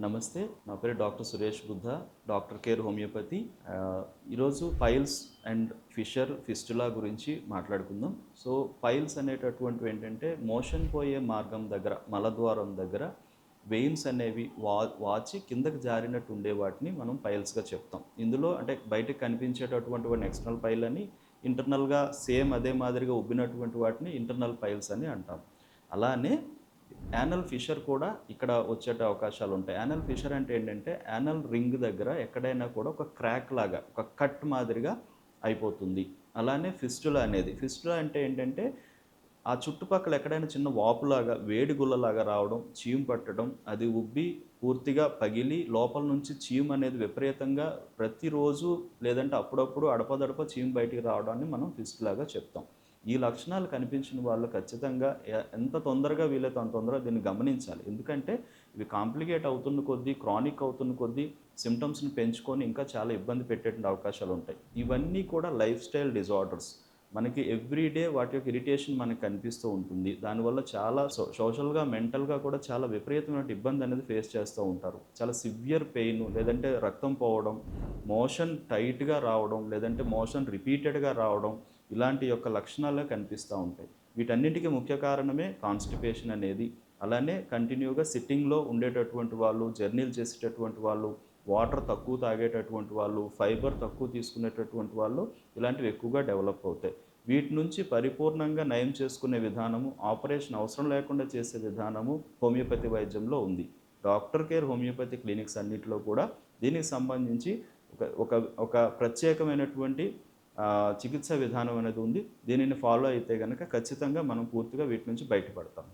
నమస్తే. నా పేరు doctor Suresh Buddha, doctor care homeopathy. ఈరోజు పైల్స్ అండ్ ఫిస్టులా గురించి మాట్లాడుకుందాం. సో పైల్స్ అనేటటువంటివి ఏంటంటే మోషన్ పోయే మార్గం దగ్గర, మలద్వారం దగ్గర వెయిన్స్ అనేవి వాచి కిందకి జారినట్టు ఉండే వాటిని మనం పైల్స్గా చెప్తాం. ఇందులో అంటే బయటకు కనిపించేటటువంటి వాటిని ఎక్స్టర్నల్ పైల్ అని, ఇంటర్నల్గా సేమ్ అదే మాదిరిగా ఉబ్బినటువంటి వాటిని ఇంటర్నల్ పైల్స్ అని అంటాం. అలానే యానల్ ఫిషర్ కూడా ఇక్కడ వచ్చేట అవకాశాలు ఉంటాయి. యానల్ ఫిషర్ అంటే ఏంటంటే యానల్ రింగ్ దగ్గర ఎక్కడైనా కూడా ఒక క్రాక్ లాగా, ఒక కట్ మాదిరిగా అయిపోతుంది. అలానే ఫిస్టులా అంటే ఏంటంటే ఆ చుట్టుపక్కల ఎక్కడైనా చిన్న వాపులాగా, వేడి గుల్లలాగా రావడం, చీము పట్టడం, అది ఉబ్బి పూర్తిగా పగిలి లోపల నుంచి చీము అనేది విపరీతంగా ప్రతిరోజు లేదంటే అప్పుడప్పుడు అడపదడప చీము బయటికి రావడాన్ని మనం ఫిస్టులాగా చెప్తాం. ఈ లక్షణాలు కనిపించిన వాళ్ళు ఖచ్చితంగా ఎంత తొందరగా వీలైతే అంత తొందరగా దీన్ని గమనించాలి. ఎందుకంటే ఇవి కాంప్లికేట్ అవుతున్న కొద్దీ, క్రానిక్ అవుతున్న కొద్దీ సిమ్టమ్స్ని పెంచుకొని ఇంకా చాలా ఇబ్బంది పెట్టేటువంటి అవకాశాలు ఉంటాయి. ఇవన్నీ కూడా లైఫ్ స్టైల్ డిజార్డర్స్. మనకి ఎవ్రీడే వాటి యొక్క ఇరిటేషన్ మనకు కనిపిస్తూ ఉంటుంది. దానివల్ల చాలా సోషల్గా, మెంటల్గా కూడా చాలా విపరీతమైన ఇబ్బంది అనేది ఫేస్ చేస్తూ ఉంటారు. చాలా సివియర్ పెయిన్, లేదంటే రక్తం పోవడం, మోషన్ టైట్గా రావడం, లేదంటే మోషన్ రిపీటెడ్గా రావడం, ఇలాంటి యొక్క లక్షణాలే కనిపిస్తూ ఉంటాయి. వీటన్నిటికీ ముఖ్య కారణమే కాన్స్టిపేషన్ అనేది. అలానే కంటిన్యూగా సిట్టింగ్లో ఉండేటటువంటి వాళ్ళు, జర్నీలు చేసేటటువంటి వాళ్ళు, వాటర్ తక్కువ తాగేటటువంటి వాళ్ళు, ఫైబర్ తక్కువ తీసుకునేటటువంటి వాళ్ళు ఇలాంటివి ఎక్కువగా డెవలప్ అవుతాయి. వీటి నుంచి పరిపూర్ణంగా నయం చేసుకునే విధానము, ఆపరేషన్ అవసరం లేకుండా చేసే విధానము హోమియోపతి వైద్యంలో ఉంది. డాక్టర్ కేర్ హోమియోపతి క్లినిక్స్ అన్నిటిలో కూడా దీనికి సంబంధించి ఒక ఒక ఒక ప్రత్యేకమైనటువంటి చికిత్సా విధానం అనేది ఉంది. దీనిని ఫాలో అయితే గనక ఖచ్చితంగా మనం పూర్తిగా వీటి నుంచి బయటపడతాం.